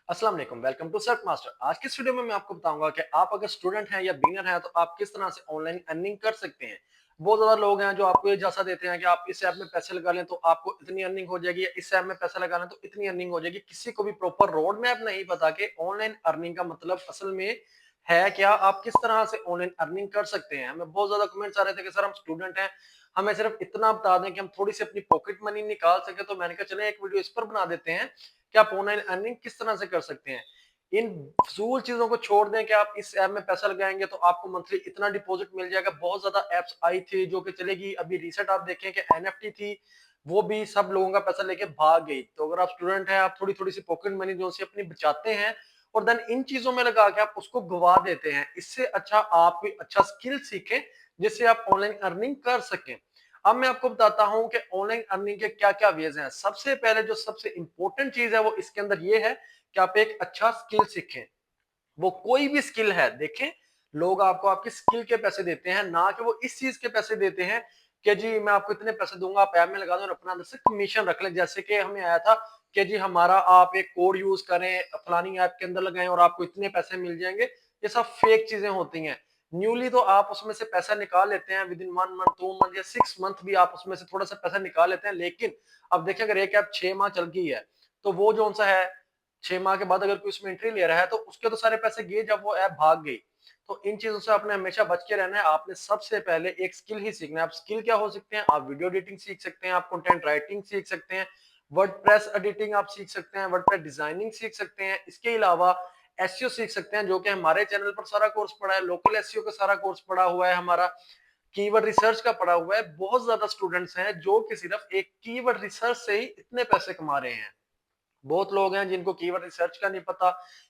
अस्सलाम वालेकुम, welcome to search master. आज की इस वीडियो में मैं आपको बताऊंगा कि आप अगर स्टूडेंट हैं या बिगिनर हैं तो आप किस तरह से ऑनलाइन अर्निंग कर सकते हैं। बहुत ज्यादा लोग हैं जो आपको ये झांसा देते हैं कि आप इस ऐप में पैसे लगा लें तो आपको इतनी अर्निंग हो जाएगी, या इस ऐप में पैसा लगा लें तो इतनी अर्निंग हो जाएगी। किसी को भी प्रॉपर रोड मैप नहीं पता कि ऑनलाइन अर्निंग का मतलब असल में है क्या, आप किस तरह से ऑनलाइन अर्निंग कर सकते हैं। हमें बहुत ज्यादा कमेंट्स आ रहे थे कि सर हम स्टूडेंट हैं, हमें सिर्फ इतना बता दें कि हम थोड़ी सी अपनी पॉकेट मनी निकाल सके। तो मैंने कहा चले एक वीडियो इस पर बना देते हैं कि आप ऑनलाइन अर्निंग किस तरह से कर सकते हैं। इन फजूल चीजों को छोड़ दें कि आप इस ऐप में पैसा लगाएंगे तो आपको मंथली इतना डिपॉजिट मिल जाएगा। बहुत ज्यादा एप्स आई थी जो कि चलेगी, अभी रिसेंट आप देखें कि एनएफटी थी, वो भी सब लोगों का पैसा लेके भाग गई। तो अगर आप स्टूडेंट हैं, आप थोड़ी थोड़ी सी पॉकेट मनी जो सी अपनी बचाते हैं और देन इन चीजों में लगा के आप उसको गवा देते हैं, इससे अच्छा आप कोई अच्छा स्किल सीखें जिससे आप ऑनलाइन अर्निंग कर सकें। अब मैं आपको बताता हूं कि ऑनलाइन अर्निंग के क्या क्या वेज हैं। सबसे पहले जो सबसे इंपॉर्टेंट चीज है वो इसके अंदर ये है कि आप एक अच्छा स्किल सीखें। वो कोई भी स्किल है, देखें लोग आपको आपकी स्किल के पैसे देते हैं, ना कि वो इस चीज के पैसे देते हैं कि जी मैं आपको इतने पैसे दूंगा, आप ऐप में लगा दो और अपना अंदर से कमीशन रख लें। जैसे कि हमें आया था कि जी हमारा आप एक कोड यूज करें, फलानी ऐप के अंदर लगाएं और आपको इतने पैसे मिल जाएंगे। ये सब फेक चीजें होती हैं। न्यूली तो आप उसमें से पैसा निकाल लेते हैं, विद इन 1 मंथ 2 मंथ या 6 मंथ भी आप उसमें से थोड़ा सा पैसा निकाल लेते हैं। लेकिन अब देखिए अगर एक ऐप 6 माह चल गई है तो वो जो सा है 6 माह के बाद अगर कोई उसमें एंट्री ले रहा है तो उसके तो सारे पैसे गए जब वो ऐप भाग गई। तो इन चीजों से आपने हमेशा बच के रहना है। आपने सबसे पहले एक स्किल ही सीखना है। आप स्किल क्या हो सकते हैं, आप वीडियो एडिटिंग सीख सकते हैं, आप कंटेंट राइटिंग सीख सकते हैं, वर्डप्रेस एडिटिंग आप सीख सकते हैं, वर्डप्रेस डिजाइनिंग सीख सकते हैं। इसके अलावा एसईओ सीख सकते हैं, जो कि हमारे चैनल पर सारा कोर्स पड़ा है। लोकल एसईओ का सारा कोर्स पड़ा हुआ है हमारा, कीवर्ड रिसर्च का पड़ा हुआ है। बहुत ज्यादा स्टूडेंट्स हैं जो कि सिर्फ एक कीवर्ड रिसर्च से ही इतने पैसे कमा रहे हैं। बहुत लोग हैं जिनको कीवर्ड रिसर्च का नहीं पता,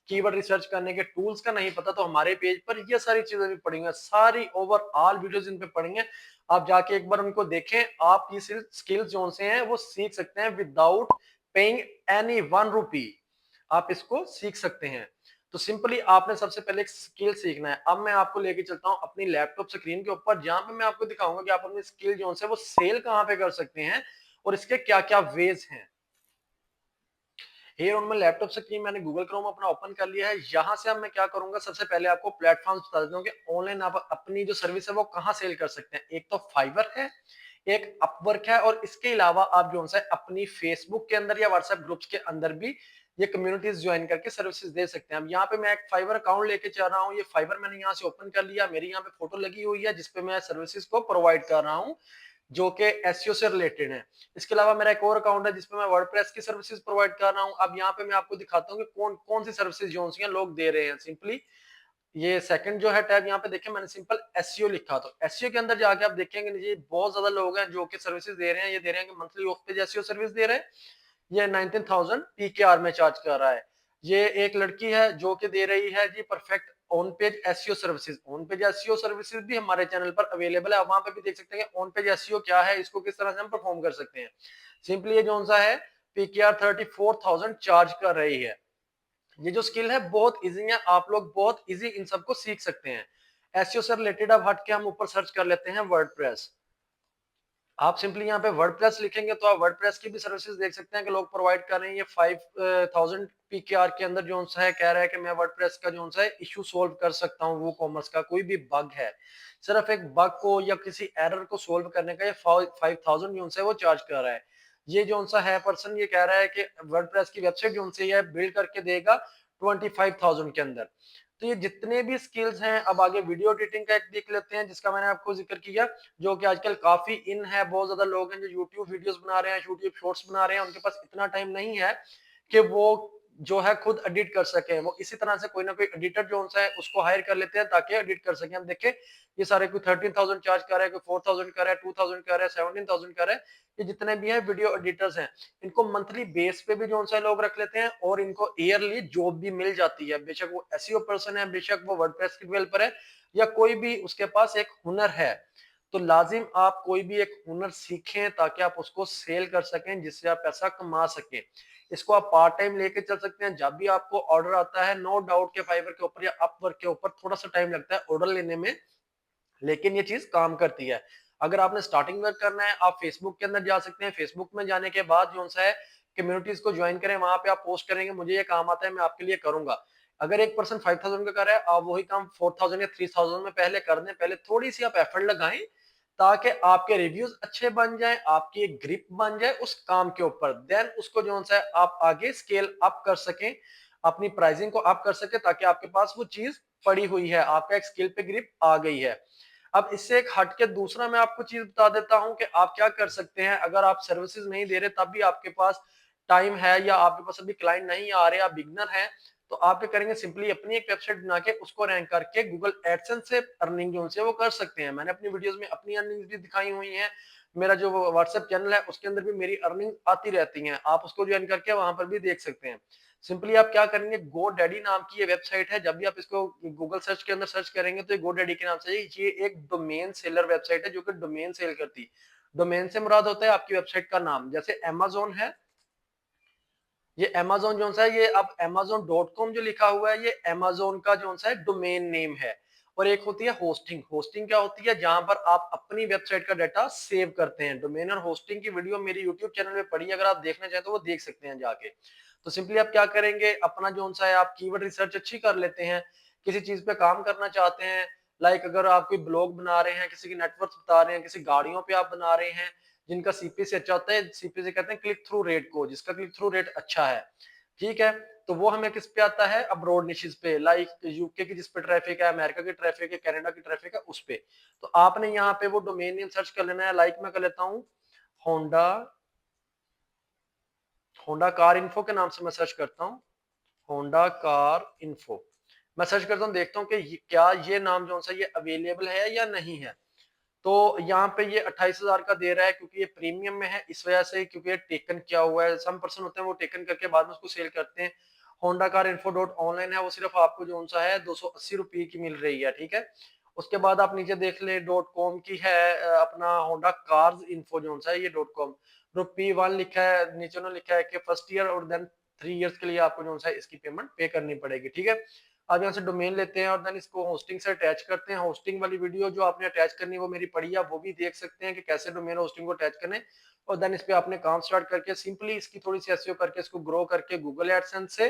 कीवर्ड रिसर्च करने के टूल्स का नहीं पता। तो हमारे पेज पर ये सारी चीजें भी पड़ी हुई हैं, सारी ओवरऑल वीडियोस इन पे पड़ी हैं। आप जाके एक बार उनको देखें, आप ये स्किल्स जो से हैं वो सीख सकते हैं विदाउट पेइंग एनी 1 रुपी। आप इसको सीख सकते हैं। तो सिंपली आपने सबसे पहले एक स्किल सीखना है। अब मैं आपको लेके चलता हूं अपनी लैपटॉप स्क्रीन के ऊपर, जहां पे मैं आपको दिखाऊंगा कि आप अपनी स्किल जो है वो सेल कहां पे कर सकते हैं और इसके क्या क्या वेज हैं। Here on my laptop screen मैंने गूगल क्रोम अपना ओपन कर लिया है। यहाँ से अब मैं क्या करूंगा, सबसे पहले आपको प्लेटफॉर्म्स बता देता हूँ कि ऑनलाइन आप अपनी जो सर्विस है वो कहाँ सेल कर सकते हैं। एक तो फाइवर है, एक अपवर्क है, और इसके अलावा आप जो है अपनी फेसबुक के अंदर या व्हाट्सएप ग्रुप्स के अंदर भी ये कम्युनिटीज ज्वाइन करके सर्विसेज दे सकते हैं। अब यहाँ पे मैं एक फाइवर अकाउंट लेके चल रहा हूँ। ये फाइवर मैंने यहाँ से ओपन कर लिया, मेरी यहाँ पे फोटो लगी हुई है जिसपे मैं सर्विसेज को प्रोवाइड कर रहा हूँ जो कि एसईओ से रिलेटेड है। इसके अलावा मेरा एक और अकाउंट है जिसपे मैं वर्डप्रेस की सर्विसेज प्रोवाइड कर रहा हूँ। अब यहाँ पे मैं आपको दिखाता हूँ कि कौन कौन सी सर्विसेज जो सी लोग दे रहे हैं। सिंपली ये सेकंड जो है टैब, यहाँ पे देखें मैंने सिंपल एसईओ लिखा। तो एसईओ के अंदर जाके आप देखेंगे नीचे बहुत ज्यादा लोग हैं जो कि सर्विसेज दे रहे हैं। ये दे रहे हैं कि monthly off page SEO service दे रहे हैं, ये 19,000 पीकेआर में चार्ज कर रहा है। ये एक लड़की है जो कि दे रही है जी perfect on page SEO services. On page SEO services भी हमारे चैनल पर अवेलेबल है, वहां पे भी देख सकते हैं कि ऑन पेज एसईओ क्या है, इसको किस तरह से हम परफॉर्म कर सकते हैं। सिंपली ये जो सा है पीकेआर 34,000 चार्ज कर रही है। ये जो स्किल है बहुत इजी है, आप लोग बहुत इजी इन सबको सीख सकते हैं। एसईओ से रिलेटेड अब हट के हम ऊपर सर्च कर लेते हैं वर्डप्रेस। आप सिंपली यहाँ पे वर्डप्रेस लिखेंगे तो आप वर्डप्रेस की भी सर्विसेज देख सकते हैं कि लोग प्रोवाइड कर रहे हैं। ये 5,000 पीकेआर के अंदर जो है कह रहा है कि मैं वर्डप्रेस का जो है इशू सोल्व कर सकता हूँ। वो कॉमर्स का कोई भी बग है, सिर्फ एक बग को या किसी एरर को सोल्व करने का ये 5,000 जो है वो चार्ज कर रहा है। ये जो सा है पर्सन ये कह रहा है कि वर्डप्रेस की वेबसाइट जो से ये बिल्ड करके देगा 25,000 के अंदर। तो ये जितने भी स्किल्स हैं, अब आगे वीडियो एडिटिंग का एक देख लेते हैं जिसका मैंने आपको जिक्र किया, जो कि आजकल काफी इन है। बहुत ज्यादा लोग हैं जो यूट्यूब वीडियोस बना रहे हैं, यूट्यूब शॉर्ट्स बना रहे हैं, उनके पास इतना टाइम नहीं है कि वो जो है खुद एडिट कर सके। वो इसी तरह से कोई ना कोई एडिटर जो है उसको हायर कर लेते हैं ताकि एडिट कर सके। हम देखें ये सारे कोई 13,000 चार्ज कर रहा है, कोई 4,000 कर रहा है, 2,000 कर रहा है, 17,000 कर रहा है। ये जितने भी है वीडियो एडिटर्स हैं, इनको मंथली बेस पे भी जो है लोग रख लेते हैं और इनको ईयरली जॉब भी मिल जाती है। बेशक वो एसईओ पर्सन है, बेशक वो वर्डप्रेस के डेवलपर है, या कोई भी उसके पास एक हुनर है। तो लाजिम आप कोई भी एक हुनर सीखें ताकि आप उसको सेल कर सकें, जिससे आप पैसा कमा सकें। इसको आप पार्ट टाइम लेके चल सकते हैं। जब भी आपको ऑर्डर आता है, नो डाउट के फाइवर के ऊपर या अपवर्क के ऊपर थोड़ा सा टाइम लगता है ऑर्डर लेने में, लेकिन ये चीज काम करती है। अगर आपने स्टार्टिंग वर्क करना है, आप फेसबुक के अंदर जा सकते हैं। फेसबुक में जाने के बाद जो है कम्युनिटीज को ज्वाइन करें, वहां पे आप पोस्ट करेंगे मुझे ये काम आता है, मैं आपके लिए करूंगा। अगर एक पर्सन 5000 का कर रहा है, आप वही काम 4000 या 3000 में पहले कर दें, पहले थोड़ी सी आप एफर्ट लगाएं ताकि आपके रिव्यूज अच्छे बन जाएं, आपकी एक ग्रिप बन जाए उस काम के ऊपर, देन उसको जो सा है आप आगे स्केल अप कर सकें, अपनी प्राइसिंग को अप कर सके, ताकि आपके पास वो चीज पड़ी हुई है, आपका एक स्किल पे ग्रिप आ गई है। अब इससे एक हट के दूसरा मैं आपको चीज बता देता हूं कि आप क्या कर सकते हैं। अगर आप सर्विसेज नहीं दे रहे तब भी आपके पास टाइम है या आपके पास अभी क्लाइंट नहीं आ रहे, आप बिगनर हैं, तो आप क्या करेंगे, सिंपली अपनी एक वेबसाइट बना के उसको रैंक करके गूगल एडसेंस से अर्निंग जो है वो कर सकते हैं। मैंने अपनी वीडियोस में अपनी अर्निंग भी दिखाई हुई है, मेरा जो व्हाट्सएप चैनल है उसके अंदर भी मेरी अर्निंग आती रहती है, आप उसको ज्वाइन करके वहां पर भी देख सकते हैं। सिंपली आप क्या करेंगे, गो डैडी नाम की ये वेबसाइट है, जब भी आप इसको गूगल सर्च के अंदर सर्च करेंगे तो ये गो डैडी के नाम से, ये एक डोमेन सेलर वेबसाइट है जो कि डोमेन सेल करती है। डोमेन से मुराद होता है आपकी वेबसाइट का नाम, जैसे अमेजोन है, ये अमेजोन जो सा है, ये अब amazon.com जो लिखा हुआ है ये अमेजोन का जो सा है डोमेन नेम है। और एक होती है होस्टिंग, होस्टिंग क्या होती है, जहां पर आप अपनी वेबसाइट का डाटा सेव करते हैं। डोमेन और होस्टिंग की वीडियो मेरी यूट्यूब चैनल में पड़ी है, अगर आप देखना चाहें तो वो देख सकते हैं जाके। तो सिंपली आप क्या करेंगे, अपना जो सा है आप कीवर्ड रिसर्च अच्छी कर लेते हैं, किसी चीज पे काम करना चाहते हैं, लाइक अगर आप कोई ब्लॉग बना रहे हैं, किसी की नेटवर्क बता रहे हैं, किसी गाड़ियों पे आप बना रहे हैं जिनका सीपीसी अच्छा होता है, सीपीसी कहते हैं क्लिक थ्रू रेट को, जिसका क्लिक थ्रू रेट अच्छा है, ठीक है। तो वो हमें किस पे आता है, अब्रॉड निशेस पे, लाइक यूके की जिस पे ट्रैफिक है, अमेरिका की ट्रैफिक है, कनाडा की ट्रैफिक है, उस पे। तो आपने यहाँ पे वो डोमेन नेम सर्च कर लेना है, लाइक मैं कर लेता हूँ होंडा, होंडा कार इन्फो के नाम से मैं सर्च करता हूँ, होंडा कार इन्फो। मैं सर्च करता हूँ, देखता हूँ कि क्या ये नाम जो सा ये अवेलेबल है या नहीं है। तो यहाँ पे ये 28,000 का दे रहा है, क्योंकि ये प्रीमियम में है, इस वजह से, क्योंकि ये टेकन किया हुआ है। सम पर्सन होते हैं वो टेकन करके बाद में उसको सेल करते हैं। Honda car info dot online है, वो सिर्फ आपको जो सा है 280 रुपये की मिल रही है, ठीक है। उसके बाद आप नीचे देख ले डॉट कॉम की है, अपना होंडा कार्स इन्फो जो सा है ये डॉट कॉम, P1 लिखा है, नीचे उन्होंने लिखा है कि फर्स्ट ईयर और देन 3 इयर्स के लिए आपको जो सा है इसकी पेमेंट पे करनी पड़ेगी, ठीक है। आप यहाँ से डोमेन लेते हैं और देन इसको होस्टिंग से अटैच करते हैं। होस्टिंग वाली वीडियो जो आपने अटैच करनी है वो मेरी पड़ी है, वो भी देख सकते हैं कि कैसे डोमेन होस्टिंग को अटैच करें। और देन इस पे आपने काम स्टार्ट करके सिंपली इसकी थोड़ी सी एसईओ करके इसको ग्रो करके गूगल एडसेंस से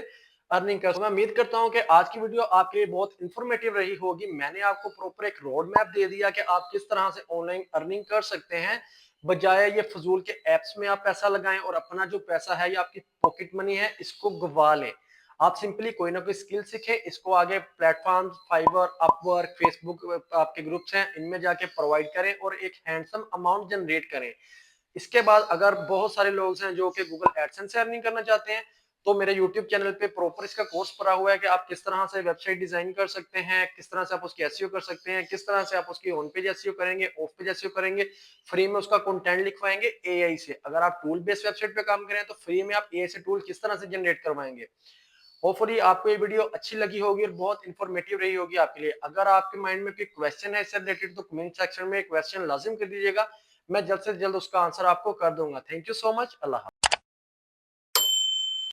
अर्निंग कर। मैं उम्मीद करता हूँ कि आज की वीडियो आपके लिए बहुत इंफॉर्मेटिव रही होगी। मैंने आपको प्रॉपर एक रोड मैप दे दिया कि आप किस तरह से ऑनलाइन अर्निंग कर सकते हैं, बजाय ये फजूल के एप्स में आप पैसा लगाएं और अपना जो पैसा है या आपकी पॉकेट मनी है इसको गवा लें। आप सिंपली कोई ना कोई स्किल सीखें, इसको आगे प्लेटफॉर्म फाइवर, अपवर्क, फेसबुक आपके ग्रुप्स हैं इनमें जाके प्रोवाइड करें और एक हैंडसम अमाउंट जनरेट करें। इसके बाद अगर बहुत सारे लोग हैं जो कि गूगल एडसेंस से अर्निंग करना चाहते हैं, तो मेरे यूट्यूब चैनल पे प्रॉपर इसका कोर्स पड़ा हुआ है कि आप किस तरह से वेबसाइट डिजाइन कर सकते हैं, किस तरह से आप उसकी एसईओ कर सकते हैं, किस तरह से आप उसकी ऑन पेज एसईओ करेंगे, ऑफ पेज एसईओ करेंगे, फ्री में उसका कंटेंट लिखवाएंगे एआई से। अगर आप टूल बेस्ड वेबसाइट पे काम करें तो फ्री में आप एआई से टूल किस तरह से जनरेट करवाएंगे। होपफुली आपको ये वीडियो अच्छी लगी होगी और बहुत इंफॉर्मेटिव रही होगी आपके लिए। अगर आपके माइंड में कोई क्वेश्चन है इससे रिलेटेड तो कमेंट सेक्शन में क्वेश्चन लाजिम कर दीजिएगा, मैं जल्द से जल्द उसका आंसर आपको कर दूंगा। Thank you so much. अल्लाह हाफ़िज़।